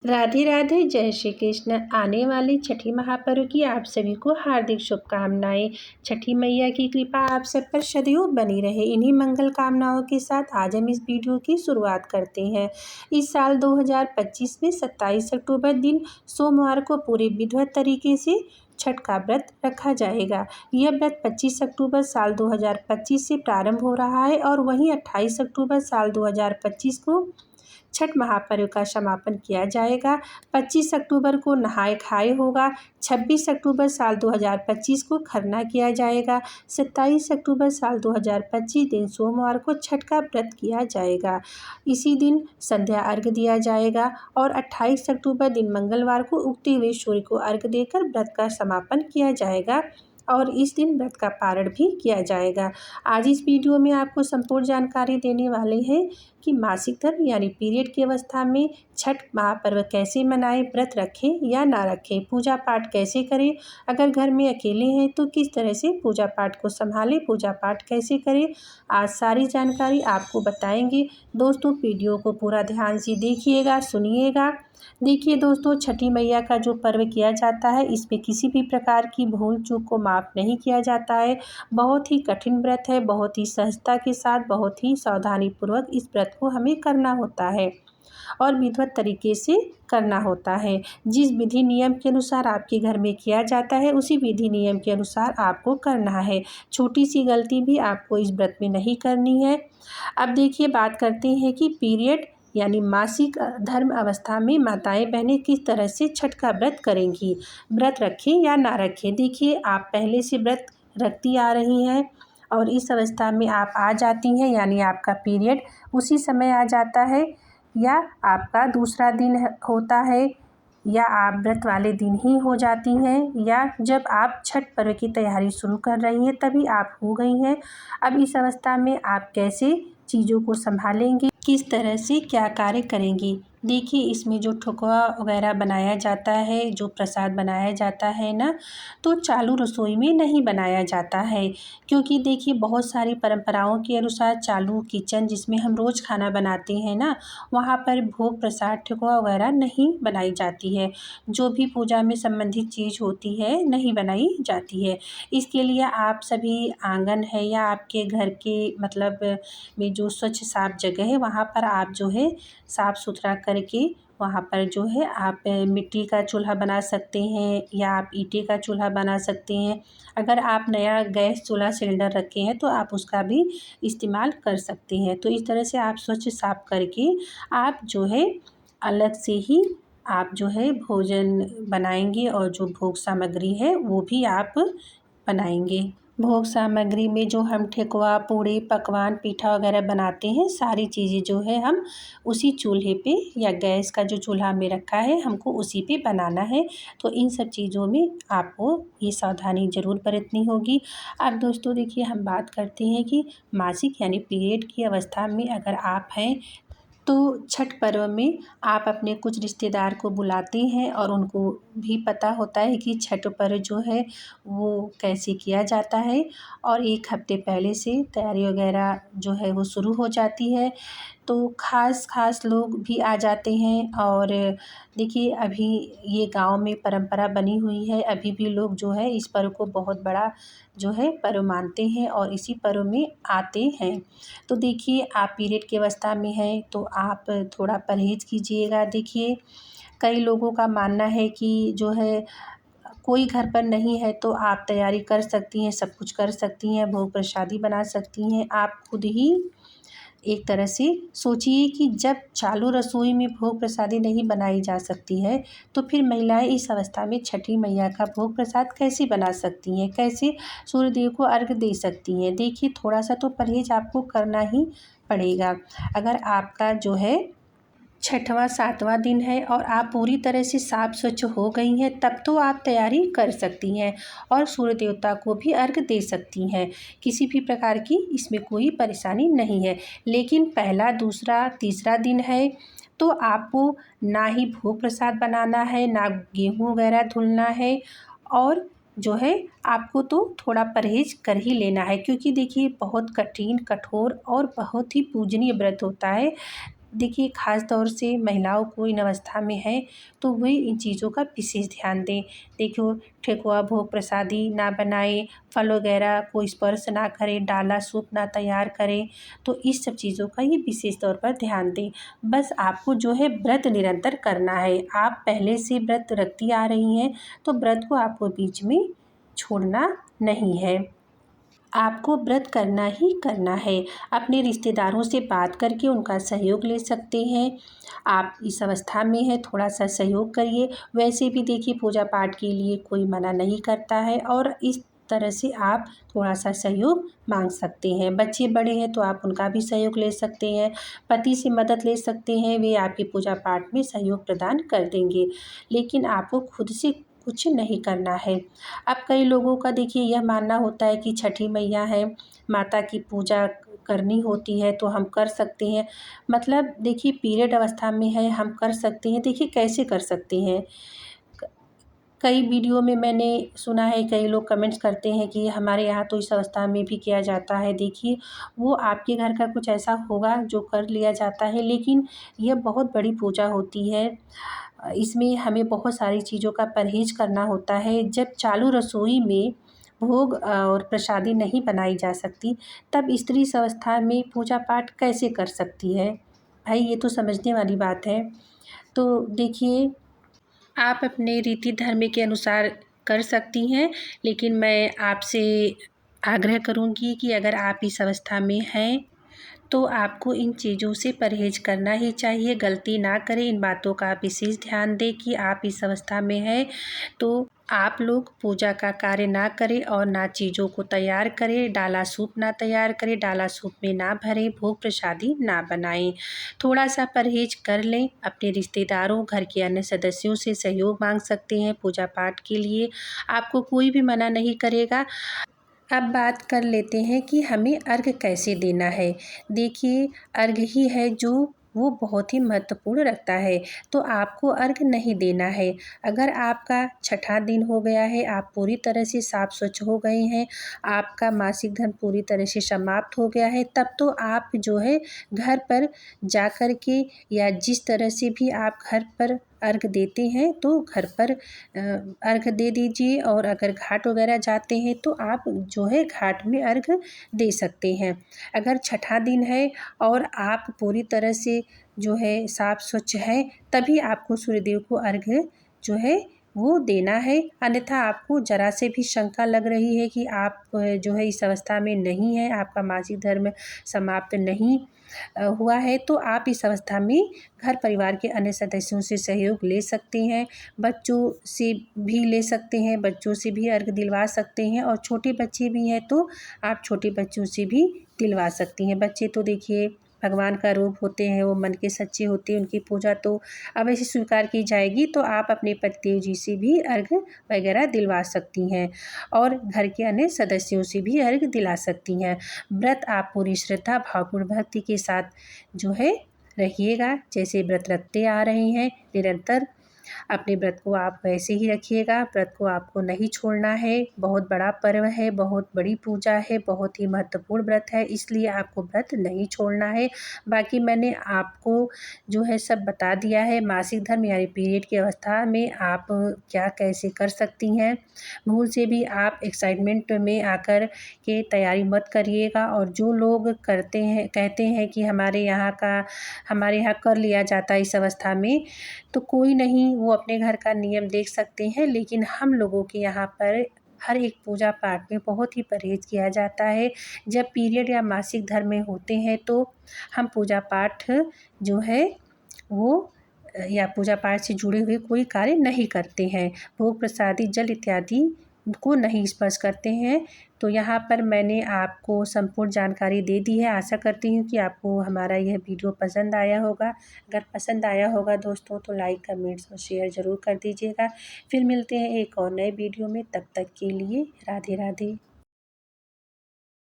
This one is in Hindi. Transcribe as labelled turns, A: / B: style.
A: राधे राधे, जय श्री कृष्ण। आने वाले छठी महापर्व की आप सभी को हार्दिक शुभकामनाएं। छठी मैया की कृपा आप सब पर सदैव बनी रहे। इन्हीं मंगल कामनाओं के साथ आज हम इस वीडियो की शुरुआत करते हैं। इस साल 2025 में 27 अक्टूबर दिन सोमवार को पूरे विधिवत तरीके से छठ का व्रत रखा जाएगा। यह व्रत 25 अक्टूबर साल 2025 से प्रारंभ हो रहा है और वहीं 28 अक्टूबर साल 2025 को छठ महापर्व का समापन किया जाएगा। 25 अक्टूबर को नहाय खाए होगा। 26 अक्टूबर साल 2025 को खरना किया जाएगा। 27 अक्टूबर साल 2025 दिन सोमवार को छठ का व्रत किया जाएगा। इसी दिन संध्या अर्घ्य दिया जाएगा और 28 अक्टूबर दिन मंगलवार को उगते हुए सूर्य को अर्घ्य देकर व्रत का समापन किया जाएगा और इस दिन व्रत का पारण भी किया जाएगा। आज इस वीडियो में आपको संपूर्ण जानकारी देने वाले हैं कि मासिक धर्म यानी पीरियड की अवस्था में छठ महापर्व कैसे मनाएं, व्रत रखें या ना रखें, पूजा पाठ कैसे करें, अगर घर में अकेले हैं तो किस तरह से पूजा पाठ को संभालें, पूजा पाठ कैसे करें। आज सारी जानकारी आपको बताएंगे। दोस्तों, वीडियो को पूरा ध्यान से देखिएगा, सुनिएगा। देखिए दोस्तों, छठी मैया का जो पर्व किया जाता है इसमें किसी भी प्रकार की भूल चूक को माफ़ नहीं किया जाता है। बहुत ही कठिन व्रत है, बहुत ही सहजता के साथ, बहुत ही सावधानीपूर्वक इस व्रत को हमें करना होता है और विधिवत तरीके से करना होता है। जिस विधि नियम के अनुसार आपके घर में किया जाता है उसी विधि नियम के अनुसार आपको करना है। छोटी सी गलती भी आपको इस व्रत में नहीं करनी है। अब देखिए, बात करते हैं कि पीरियड यानी मासिक धर्म अवस्था में माताएं बहनें किस तरह से छठ का व्रत करेंगी, व्रत रखें या ना रखें। देखिए, आप पहले से व्रत रखती आ रही हैं और इस अवस्था में आप आ जाती हैं यानी आपका पीरियड उसी समय आ जाता है या आपका दूसरा दिन होता है या आप व्रत वाले दिन ही हो जाती हैं या जब आप छठ पर्व की तैयारी शुरू कर रही हैं तभी आप हो गई हैं। अब इस अवस्था में आप कैसे चीज़ों को संभालेंगी, किस तरह से क्या कार्य करेंगी। देखिए, इसमें जो ठोकवा वगैरह बनाया जाता है, जो प्रसाद बनाया जाता है ना, तो चालू रसोई में नहीं बनाया जाता है, क्योंकि देखिए बहुत सारी परंपराओं के अनुसार चालू किचन जिसमें हम रोज़ खाना बनाते हैं ना, वहाँ पर भोग प्रसाद ठोकवा वगैरह नहीं बनाई जाती है। जो भी पूजा में संबंधित चीज़ होती है नहीं बनाई जाती है। इसके लिए आप सभी आंगन है या आपके घर के मतलब में जो स्वच्छ साफ जगह है वहाँ पर आप जो है साफ़ सुथरा करके वहाँ पर जो है आप मिट्टी का चूल्हा बना सकते हैं या आप ईंटे का चूल्हा बना सकते हैं। अगर आप नया गैस चूल्हा सिलेंडर रखे हैं तो आप उसका भी इस्तेमाल कर सकते हैं। तो इस तरह से आप स्वच्छ साफ करके आप जो है अलग से ही आप जो है भोजन बनाएंगे और जो भोग सामग्री है वो भी आप बनाएंगे। भोग सामग्री में जो हम ठेकुआ, पूड़ी, पकवान, पीठा वगैरह बनाते हैं, सारी चीज़ें जो है हम उसी चूल्हे पे या गैस का जो चूल्हा हमें रखा है हमको उसी पे बनाना है। तो इन सब चीज़ों में आपको ये सावधानी ज़रूर बरतनी होगी। अब दोस्तों देखिए, हम बात करते हैं कि मासिक यानी पीरियड की अवस्था में अगर आप हैं तो छठ पर्व में आप अपने कुछ रिश्तेदार को बुलाते हैं और उनको भी पता होता है कि छठ पर्व जो है वो कैसे किया जाता है और एक हफ्ते पहले से तैयारी वगैरह जो है वो शुरू हो जाती है। तो ख़ास लोग भी आ जाते हैं और देखिए, अभी ये गांव में परंपरा बनी हुई है। अभी भी लोग जो है इस पर्व को बहुत बड़ा जो है पर्व मानते हैं और इसी पर्व में आते हैं। तो देखिए, आप पीरियड की अवस्था में हैं तो आप थोड़ा परहेज़ कीजिएगा। देखिए, कई लोगों का मानना है कि जो है कोई घर पर नहीं है तो आप तैयारी कर सकती हैं, सब कुछ कर सकती हैं, भोग प्रसादी बना सकती हैं। आप खुद ही एक तरह से सोचिए कि जब चालू रसोई में भोग प्रसादी नहीं बनाई जा सकती है तो फिर महिलाएं इस अवस्था में छठी मैया का भोग प्रसाद कैसे बना सकती हैं, कैसे सूर्यदेव को अर्घ्य दे सकती हैं। देखिए, थोड़ा सा तो परहेज आपको करना ही पड़ेगा। अगर आपका जो है छठवां सातवां दिन है और आप पूरी तरह से साफ स्वच्छ हो गई हैं तब तो आप तैयारी कर सकती हैं और सूर्य देवता को भी अर्घ्य दे सकती हैं। किसी भी प्रकार की इसमें कोई परेशानी नहीं है। लेकिन पहला, दूसरा, तीसरा दिन है तो आपको ना ही भोग प्रसाद बनाना है, ना गेहूँ वगैरह धुलना है और जो है आपको तो थोड़ा परहेज कर ही लेना है, क्योंकि देखिए बहुत कठिन, कठोर और बहुत ही पूजनीय व्रत होता है। देखिए ख़ास तौर से महिलाओं को इन अवस्था में है तो वे इन चीज़ों का विशेष ध्यान दें। देखो ठेकुआ भोग प्रसादी ना बनाए, फल वगैरह को स्पर्श ना करें, डाला सूप ना तैयार करें, तो इस सब चीज़ों का ये विशेष तौर पर ध्यान दें। बस आपको जो है व्रत निरंतर करना है। आप पहले से व्रत रखती आ रही हैं तो व्रत को आपको बीच में छोड़ना नहीं है। आपको व्रत करना ही करना है। अपने रिश्तेदारों से बात करके उनका सहयोग ले सकते हैं। आप इस अवस्था में हैं, थोड़ा-सा सहयोग करिए। वैसे भी देखिए पूजा पाठ के लिए कोई मना नहीं करता है और इस तरह से आप थोड़ा-सा सहयोग माँग सकते हैं। बच्चे बड़े हैं तो आप उनका भी सहयोग ले सकते हैं। पति से मदद ले सकते हैं, वे आपकी पूजा पाठ में सहयोग प्रदान कर देंगे। लेकिन आपको खुद से कुछ नहीं करना है। अब कई लोगों का देखिए यह मानना होता है कि छठी मैया है, माता की पूजा करनी होती है तो हम कर सकते हैं। मतलब देखिए पीरियड अवस्था में है, हम कर सकते हैं, देखिए कैसे कर सकते हैं? क कई वीडियो में मैंने सुना है, कई लोग कमेंट्स करते हैं कि हमारे यहाँ तो इस अवस्था में भी किया जाता है। देखिए वो आपके घर का कुछ ऐसा होगा जो कर लिया जाता है, लेकिन यह बहुत बड़ी पूजा होती है। इसमें हमें बहुत सारी चीज़ों का परहेज़ करना होता है। जब चालू रसोई में भोग और प्रसादी नहीं बनाई जा सकती, तब स्त्री इस अवस्था में पूजा पाठ कैसे कर सकती है? भाई ये तो समझने वाली बात है। तो देखिए आप अपने रीति धर्म के अनुसार कर सकती हैं, लेकिन मैं आपसे आग्रह करूँगी कि अगर आप इस अवस्था में हैं तो आपको इन चीज़ों से परहेज़ करना ही चाहिए, गलती ना करें। इन बातों का आप विशेष ध्यान दें कि आप इस अवस्था में हैं तो आप लोग पूजा का कार्य ना करें और ना चीज़ों को तैयार करें, डाला सूप ना तैयार करें, डाला सूप में ना भरें, भोग प्रसादी ना बनाएं। थोड़ा-सा परहेज़ कर लें। अपने रिश्तेदारों, घर के अन्य सदस्यों से सहयोग माँग सकते हैं पूजा पाठ के लिए। आपको कोई भी मना नहीं करेगा। अब बात कर लेते हैं कि हमें अर्घ कैसे देना है। देखिए अर्घ ही है जो वो बहुत ही महत्वपूर्ण रखता है, तो आपको अर्घ नहीं देना है। अगर आपका छठा दिन हो गया है, आप पूरी तरह से साफ स्वच्छ हो गए हैं, आपका मासिक धर्म पूरी तरह से समाप्त हो गया है, तब तो आप जो है घर पर जा कर के या जिस तरह से भी आप घर पर अर्घ देते हैं तो घर पर अर्घ दे दीजिए। और अगर घाट वगैरह जाते हैं तो आप जो है घाट में अर्घ दे सकते हैं। अगर छठा दिन है और आप पूरी तरह से जो है साफ स्वच्छ हैं, तभी आपको सूर्यदेव को अर्घ जो है वो देना है। अन्यथा आपको ज़रा से भी शंका लग रही है कि आप जो है इस अवस्था में नहीं हैं, आपका मासिक धर्म समाप्त नहीं हुआ है, तो आप इस अवस्था में घर परिवार के अन्य सदस्यों से सहयोग ले सकते हैं। बच्चों से भी ले सकते हैं, बच्चों से भी अर्घ दिलवा सकते हैं और छोटे बच्चे भी हैं तो आप छोटे बच्चों से भी दिलवा सकती हैं। बच्चे तो देखिए भगवान का रूप होते हैं, वो मन के सच्चे होते हैं, उनकी पूजा तो अवश्य स्वीकार की जाएगी। तो आप अपने पतिदेव जी से भी अर्घ वगैरह दिलवा सकती हैं और घर के अन्य सदस्यों से भी अर्घ दिला सकती हैं। व्रत आप पूरी श्रद्धा भावपूर्ण भक्ति के साथ जो है रखिएगा, जैसे व्रत रखते आ रहे हैं निरंतर। अपने व्रत को आप वैसे ही रखिएगा, व्रत को आपको नहीं छोड़ना है। बहुत बड़ा पर्व है, बहुत बड़ी पूजा है, बहुत ही महत्वपूर्ण व्रत है, इसलिए आपको व्रत नहीं छोड़ना है। बाकी मैंने आपको जो है सब बता दिया है। मासिक धर्म यानी पीरियड की अवस्था में आप क्या कैसे कर सकती हैं। भूल से भी आप एक्साइटमेंट में आकर के तैयारी मत करिएगा। और जो लोग करते हैं, कहते हैं कि हमारे यहाँ कर लिया जाता है इस अवस्था में, तो कोई नहीं, वो अपने घर का नियम देख सकते हैं। लेकिन हम लोगों के यहाँ पर हर एक पूजा पाठ में बहुत ही परहेज़ किया जाता है। जब पीरियड या मासिक धर्म में होते हैं तो हम पूजा पाठ जो है वो या पूजा पाठ से जुड़े हुए कोई कार्य नहीं करते हैं। भोग प्रसादी जल इत्यादि को नहीं स्पर्श करते हैं। तो यहाँ पर मैंने आपको संपूर्ण जानकारी दे दी है। आशा करती हूँ कि आपको हमारा यह वीडियो पसंद आया होगा। अगर पसंद आया होगा दोस्तों तो लाइक, कमेंट्स और शेयर ज़रूर कर दीजिएगा। फिर मिलते हैं एक और नए वीडियो में, तब तक के लिए राधे राधे।